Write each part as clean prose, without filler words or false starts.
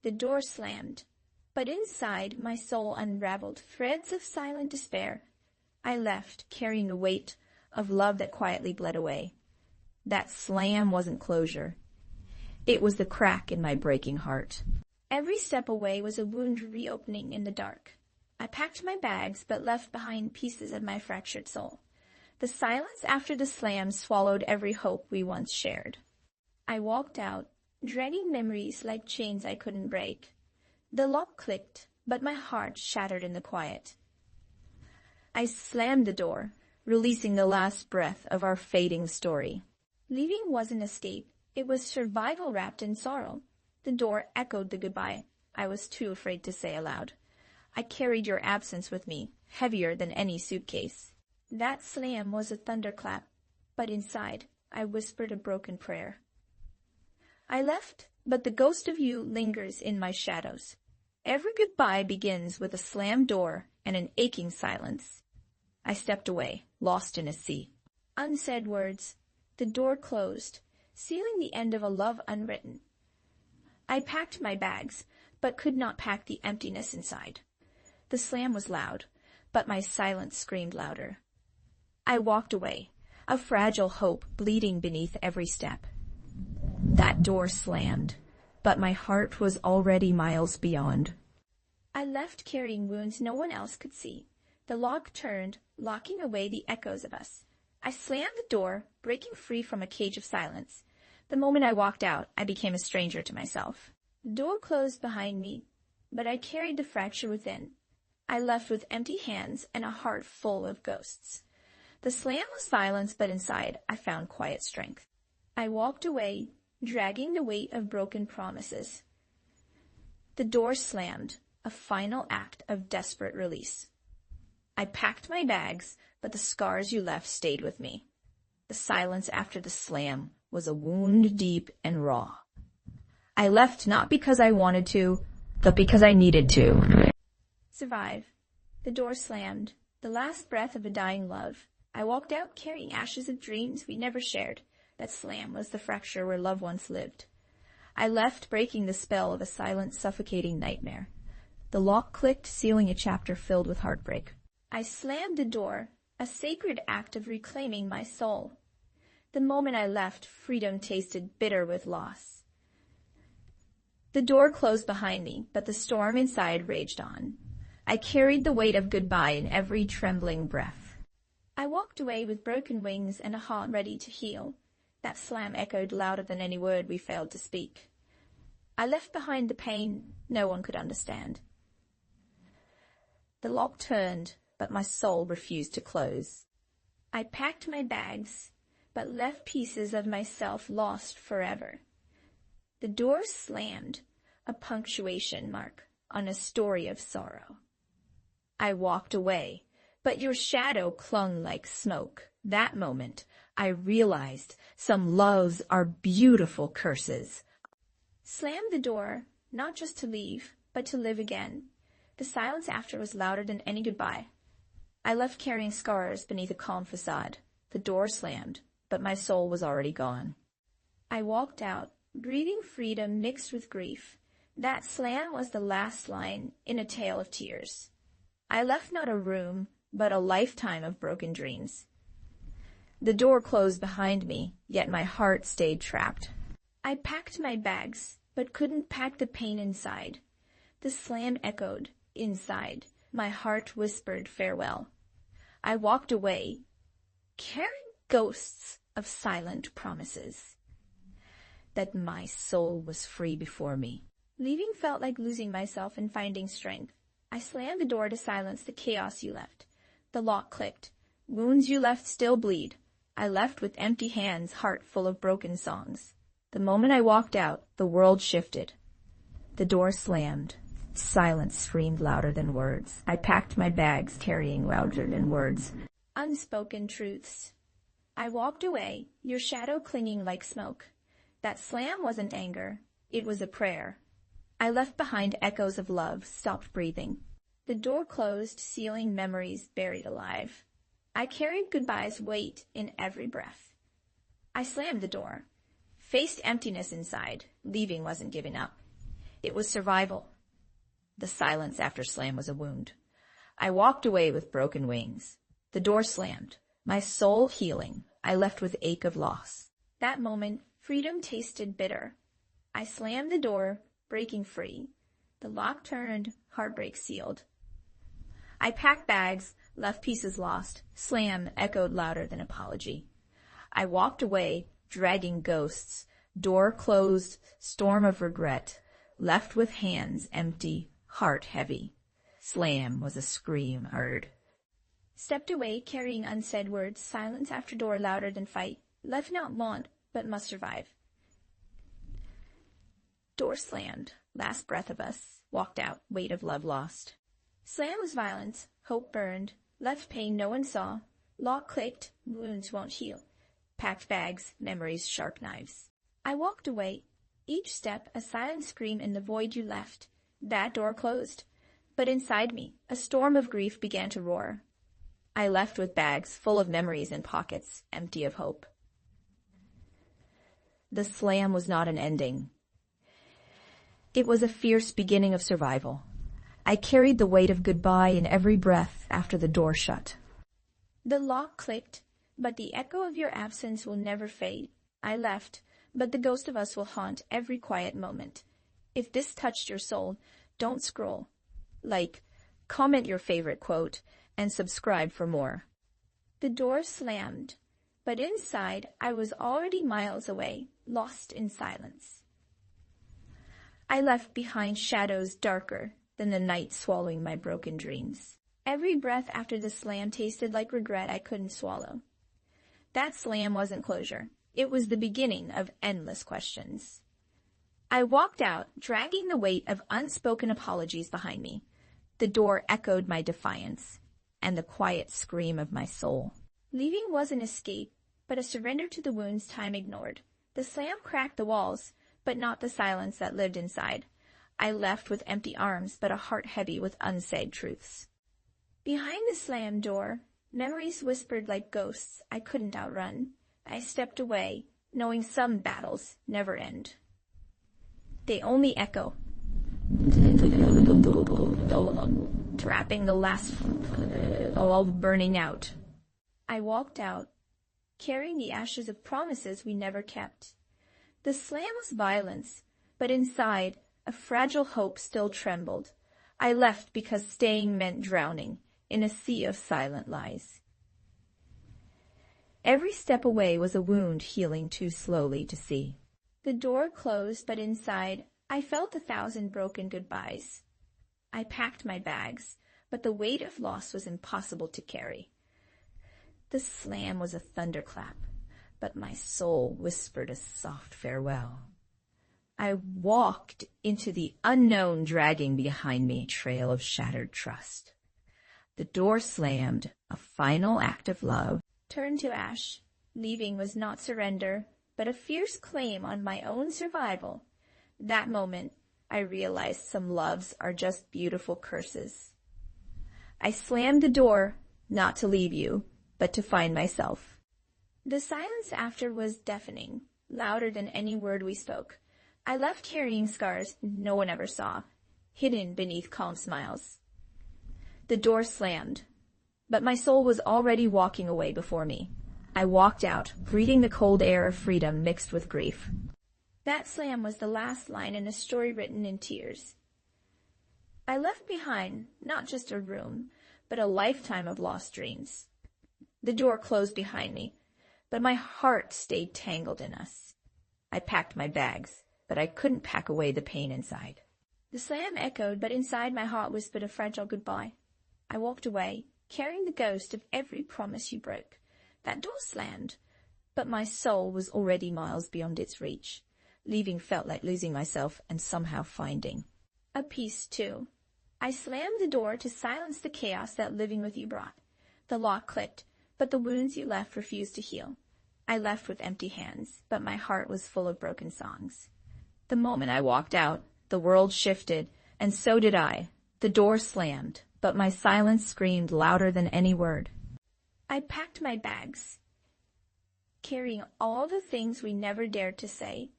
The door slammed, but inside my soul unraveled threads of silent despair. I left, carrying the weight of love that quietly bled away. That slam wasn't closure. It was the crack in my breaking heart. Every step away was a wound reopening in the dark. I packed my bags, but left behind pieces of my fractured soul. The silence after the slam swallowed every hope we once shared. I walked out, dragging memories like chains I couldn't break. The lock clicked, but my heart shattered in the quiet. I slammed the door, releasing the last breath of our fading story. Leaving wasn't escape. It was survival wrapped in sorrow. The door echoed the goodbye I was too afraid to say aloud. I carried your absence with me, heavier than any suitcase. That slam was a thunderclap, but inside, I whispered a broken prayer. I left, but the ghost of you lingers in my shadows. Every goodbye begins with a slammed door and an aching silence. I stepped away, lost in a sea. Unsaid words. The door closed, sealing the end of a love unwritten. I packed my bags, but could not pack the emptiness inside. The slam was loud, but my silence screamed louder. I walked away, a fragile hope bleeding beneath every step. That door slammed, but my heart was already miles beyond. I left carrying wounds no one else could see. The lock turned, locking away the echoes of us. I slammed the door, breaking free from a cage of silence. The moment I walked out, I became a stranger to myself. The door closed behind me, but I carried the fracture within. I left with empty hands and a heart full of ghosts. The slam was silence, but inside I found quiet strength. I walked away, dragging the weight of broken promises. The door slammed, a final act of desperate release. I packed my bags, but the scars you left stayed with me. The silence after the slam was a wound deep and raw. I left not because I wanted to, but because I needed to. Survive. The door slammed, the last breath of a dying love. I walked out carrying ashes of dreams we never shared. That slam was the fracture where love once lived. I left breaking the spell of a silent, suffocating nightmare. The lock clicked, sealing a chapter filled with heartbreak. I slammed the door, a sacred act of reclaiming my soul. The moment I left, freedom tasted bitter with loss. The door closed behind me, but the storm inside raged on. I carried the weight of goodbye in every trembling breath. I walked away with broken wings and a heart ready to heal. That slam echoed louder than any word we failed to speak. I left behind the pain no one could understand. The lock turned, but my soul refused to close. I packed my bags, but left pieces of myself lost forever. The door slammed, a punctuation mark on a story of sorrow. I walked away, but your shadow clung like smoke. That moment, I realized some loves are beautiful curses. Slammed the door, not just to leave, but to live again. The silence after was louder than any goodbye. I left carrying scars beneath a calm facade. The door slammed, but my soul was already gone. I walked out, breathing freedom mixed with grief. That slam was the last line in a tale of tears. I left not a room, but a lifetime of broken dreams. The door closed behind me, yet my heart stayed trapped. I packed my bags, but couldn't pack the pain inside. The slam echoed inside. My heart whispered farewell. I walked away, carrying ghosts of silent promises. That my soul was free before me. Leaving felt like losing myself and finding strength. I slammed the door to silence the chaos you left. The lock clicked. Wounds you left still bleed. I left with empty hands, heart full of broken songs. The moment I walked out, the world shifted. The door slammed. Silence screamed louder than words. I packed my bags, carrying louder than words. Unspoken truths. I walked away, your shadow clinging like smoke. That slam wasn't anger. It was a prayer. I left behind echoes of love, stopped breathing. The door closed, sealing memories buried alive. I carried goodbye's weight in every breath. I slammed the door, faced emptiness inside. Leaving wasn't giving up. It was survival. The silence after slam was a wound. I walked away with broken wings. The door slammed, my soul healing. I left with ache of loss. That moment, freedom tasted bitter. I slammed the door, breaking free. The lock turned, heartbreak sealed. I packed bags, left pieces lost. Slam echoed louder than apology. I walked away, dragging ghosts. Door closed, storm of regret. Left with hands empty, heart heavy. Slam was a scream heard. Stepped away, carrying unsaid words. Silence after door louder than fight. Left not want, but must survive. Door slammed. Last breath of us. Walked out, weight of love lost. Slam was violence. Hope burned. Left pain no one saw. Lock clicked. Wounds won't heal. Packed bags. Memories sharp knives. I walked away. Each step a silent scream in the void you left. That door closed. But inside me, a storm of grief began to roar. I left with bags full of memories and pockets empty of hope. The slam was not an ending. It was a fierce beginning of survival. I carried the weight of goodbye in every breath after the door shut. The lock clicked, but the echo of your absence will never fade. I left, but the ghost of us will haunt every quiet moment. If this touched your soul, don't scroll. Like, comment your favorite quote, and subscribe for more. The door slammed, but inside I was already miles away, lost in silence. I left behind shadows darker than the night swallowing my broken dreams. Every breath after the slam tasted like regret I couldn't swallow. That slam wasn't closure. It was the beginning of endless questions. I walked out, dragging the weight of unspoken apologies behind me. The door echoed my defiance and the quiet scream of my soul. Leaving was an escape, but a surrender to the wounds time ignored. The slam cracked the walls, but not the silence that lived inside. I left with empty arms, but a heart heavy with unsaid truths. Behind the slammed door, memories whispered like ghosts I couldn't outrun. I stepped away, knowing some battles never end. They only echo, trapping the last all burning out. I walked out, carrying the ashes of promises we never kept. The slam was violence, but inside, a fragile hope still trembled. I left because staying meant drowning in a sea of silent lies. Every step away was a wound healing too slowly to see. The door closed, but inside, I felt 1,000 broken goodbyes. I packed my bags, but the weight of loss was impossible to carry. The slam was a thunderclap, but my soul whispered a soft farewell. I walked into the unknown, dragging behind me a trail of shattered trust. The door slammed, a final act of love, turned to ash. Leaving was not surrender, but a fierce claim on my own survival. That moment, I realized some loves are just beautiful curses. I slammed the door, not to leave you, but to find myself. The silence after was deafening, louder than any word we spoke. I left carrying scars no one ever saw, hidden beneath calm smiles. The door slammed, but my soul was already walking away before me. I walked out, breathing the cold air of freedom mixed with grief. That slam was the last line in a story written in tears. I left behind not just a room, but a lifetime of lost dreams. The door closed behind me, but my heart stayed tangled in us. I packed my bags, but I couldn't pack away the pain inside. The slam echoed, but inside my heart whispered a fragile goodbye. I walked away, carrying the ghost of every promise you broke. That door slammed, but my soul was already miles beyond its reach. Leaving felt like losing myself and somehow finding a peace too. I slammed the door to silence the chaos that living with you brought. The lock clicked, but the wounds you left refused to heal. I left with empty hands, but my heart was full of broken songs. The moment I walked out, the world shifted, and so did I. The door slammed, but my silence screamed louder than any word. I packed my bags, carrying all the things we never dared to say.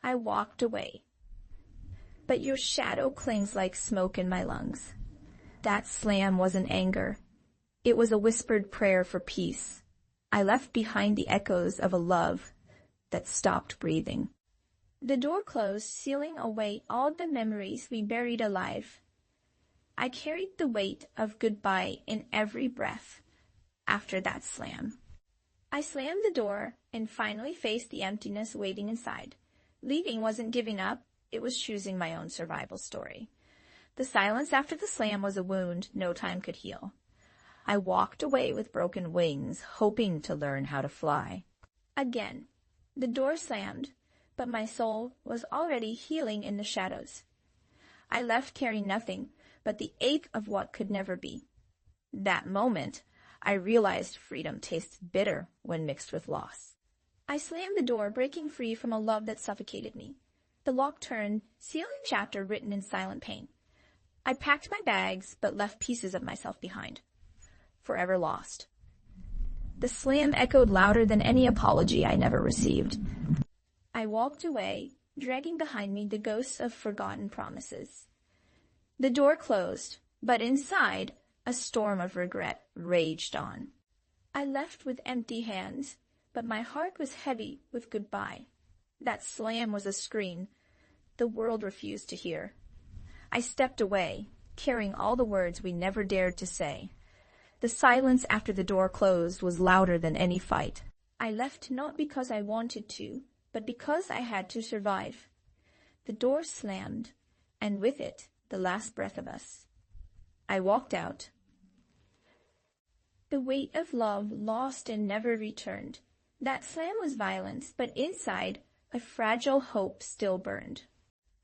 I walked away, but your shadow clings like smoke in my lungs. That slam wasn't anger. It was a whispered prayer for peace. I left behind the echoes of a love that stopped breathing. The door closed, sealing away all the memories we buried alive. I carried the weight of goodbye in every breath after that slam. I slammed the door and finally faced the emptiness waiting inside. Leaving wasn't giving up, it was choosing my own survival story. The silence after the slam was a wound no time could heal. I walked away with broken wings, hoping to learn how to fly. Again, the door slammed, but my soul was already healing in the shadows. I left carrying nothing but the ache of what could never be. That moment, I realized freedom tastes bitter when mixed with loss. I slammed the door, breaking free from a love that suffocated me. The lock turned, sealing a chapter written in silent pain. I packed my bags, but left pieces of myself behind. Forever lost. The slam echoed louder than any apology I never received. I walked away, dragging behind me the ghosts of forgotten promises. The door closed, but inside, a storm of regret raged on. I left with empty hands, but my heart was heavy with goodbye. That slam was a scream the world refused to hear. I stepped away, carrying all the words we never dared to say. The silence after the door closed was louder than any fight. I left not because I wanted to, but because I had to survive. The door slammed, and with it, the last breath of us. I walked out. The weight of love lost and never returned. That slam was violence, but inside, a fragile hope still burned.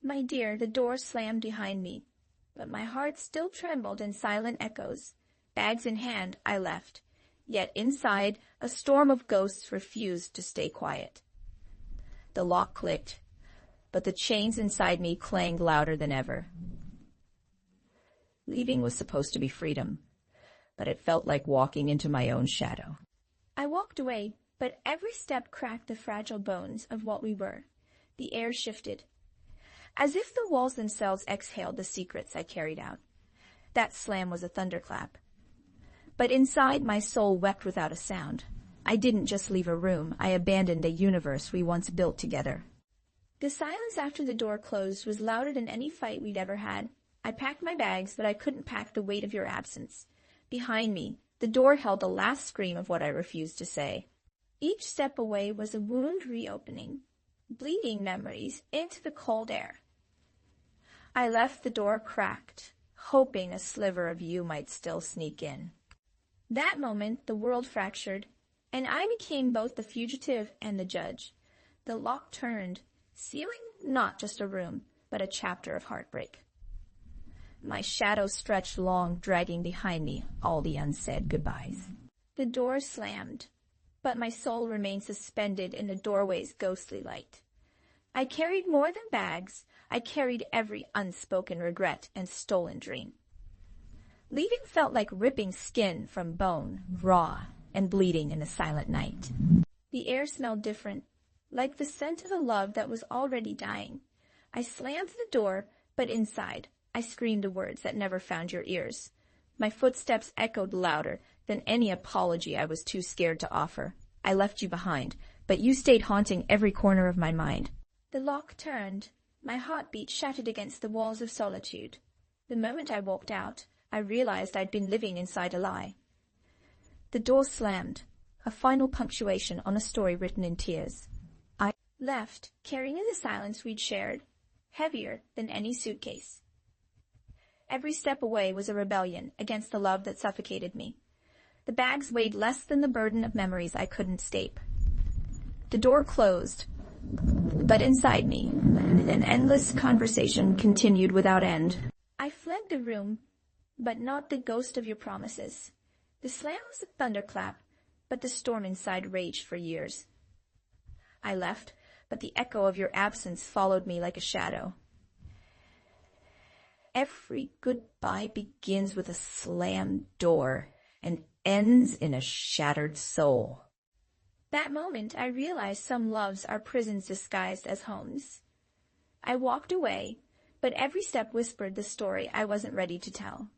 My dear, the door slammed behind me, but my heart still trembled in silent echoes. Bags in hand, I left. Yet inside, a storm of ghosts refused to stay quiet. The lock clicked, but the chains inside me clanged louder than ever. Leaving was supposed to be freedom, but it felt like walking into my own shadow. I walked away, but every step cracked the fragile bones of what we were. The air shifted, as if the walls themselves exhaled the secrets I carried out. That slam was a thunderclap. But inside, my soul wept without a sound. I didn't just leave a room, I abandoned a universe we once built together. The silence after the door closed was louder than any fight we'd ever had. I packed my bags, but I couldn't pack the weight of your absence. Behind me, the door held the last scream of what I refused to say. Each step away was a wound reopening, bleeding memories into the cold air. I left the door cracked, hoping a sliver of you might still sneak in. That moment, the world fractured, and I became both the fugitive and the judge. The lock turned, sealing not just a room, but a chapter of heartbreak. My shadow stretched long, dragging behind me all the unsaid goodbyes. The door slammed, but my soul remained suspended in the doorway's ghostly light. I carried more than bags. I carried every unspoken regret and stolen dream. Leaving felt like ripping skin from bone, raw and bleeding in the silent night. The air smelled different, like the scent of a love that was already dying. I slammed the door, but inside, I screamed the words that never found your ears. My footsteps echoed louder than any apology I was too scared to offer. I left you behind, but you stayed haunting every corner of my mind. The lock turned. My heartbeat shattered against the walls of solitude. The moment I walked out, I realized I'd been living inside a lie. The door slammed, a final punctuation on a story written in tears. I left, carrying in the silence we'd shared, heavier than any suitcase. Every step away was a rebellion against the love that suffocated me. The bags weighed less than the burden of memories I couldn't escape. The door closed, but inside me, an endless conversation continued without end. I fled the room, but not the ghost of your promises. The slam was a thunderclap, but the storm inside raged for years. I left, but the echo of your absence followed me like a shadow. Every goodbye begins with a slammed door and ends in a shattered soul. That moment, I realized some loves are prisons disguised as homes. I walked away, but every step whispered the story I wasn't ready to tell.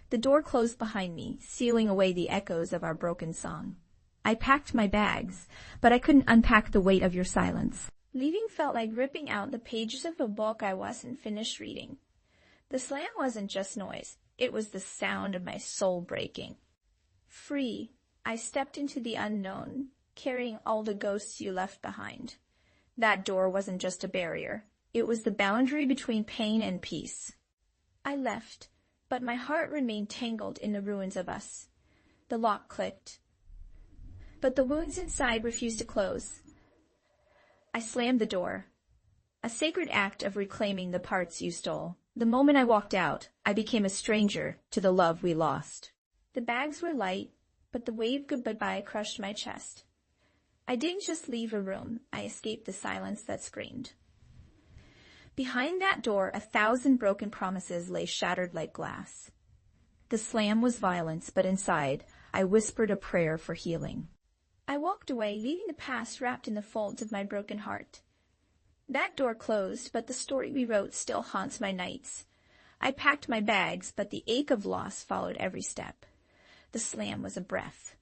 The door closed behind me, sealing away the echoes of our broken song. I packed my bags, but I couldn't unpack the weight of your silence. Leaving felt like ripping out the pages of a book I wasn't finished reading. The slam wasn't just noise, it was the sound of my soul breaking. Free, I stepped into the unknown, carrying all the ghosts you left behind. That door wasn't just a barrier, it was the boundary between pain and peace. I left, but my heart remained tangled in the ruins of us. The lock clicked, but the wounds inside refused to close. I slammed the door, a sacred act of reclaiming the parts you stole. The moment I walked out, I became a stranger to the love we lost. The bags were light, but the wave of goodbye crushed my chest. I didn't just leave a room, I escaped the silence that screamed. Behind that door, 1,000 broken promises lay shattered like glass. The slam was violence, but inside, I whispered a prayer for healing. I walked away, leaving the past wrapped in the folds of my broken heart. That door closed, but the story we wrote still haunts my nights. I packed my bags, but the ache of loss followed every step. The slam was a breath,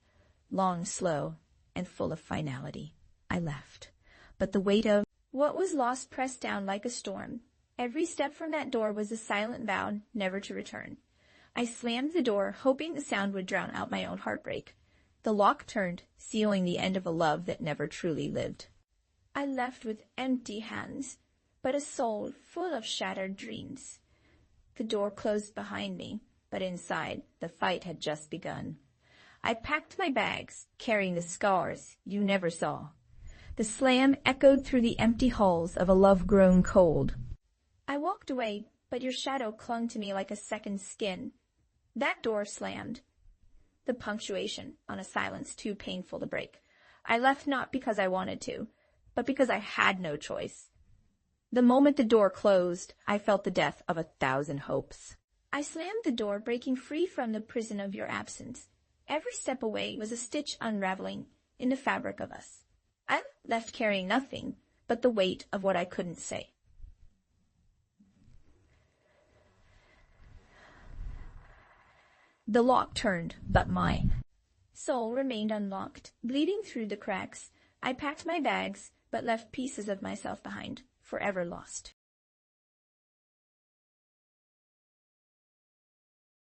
long, slow, and full of finality. I left, but the weight of what was lost pressed down like a storm. Every step from that door was a silent vow never to return. I slammed the door, hoping the sound would drown out my own heartbreak. The lock turned, sealing the end of a love that never truly lived. I left with empty hands, but a soul full of shattered dreams. The door closed behind me, but inside, the fight had just begun. I packed my bags, carrying the scars you never saw. The slam echoed through the empty halls of a love grown cold. I walked away, but your shadow clung to me like a second skin. That door slammed, the punctuation on a silence too painful to break. I left not because I wanted to, but because I had no choice. The moment the door closed, I felt the death of 1,000 hopes. I slammed the door, breaking free from the prison of your absence. Every step away was a stitch unraveling in the fabric of us. I left carrying nothing but the weight of what I couldn't say. The lock turned, but my soul remained unlocked. Bleeding through the cracks, I packed my bags, but left pieces of myself behind, forever lost.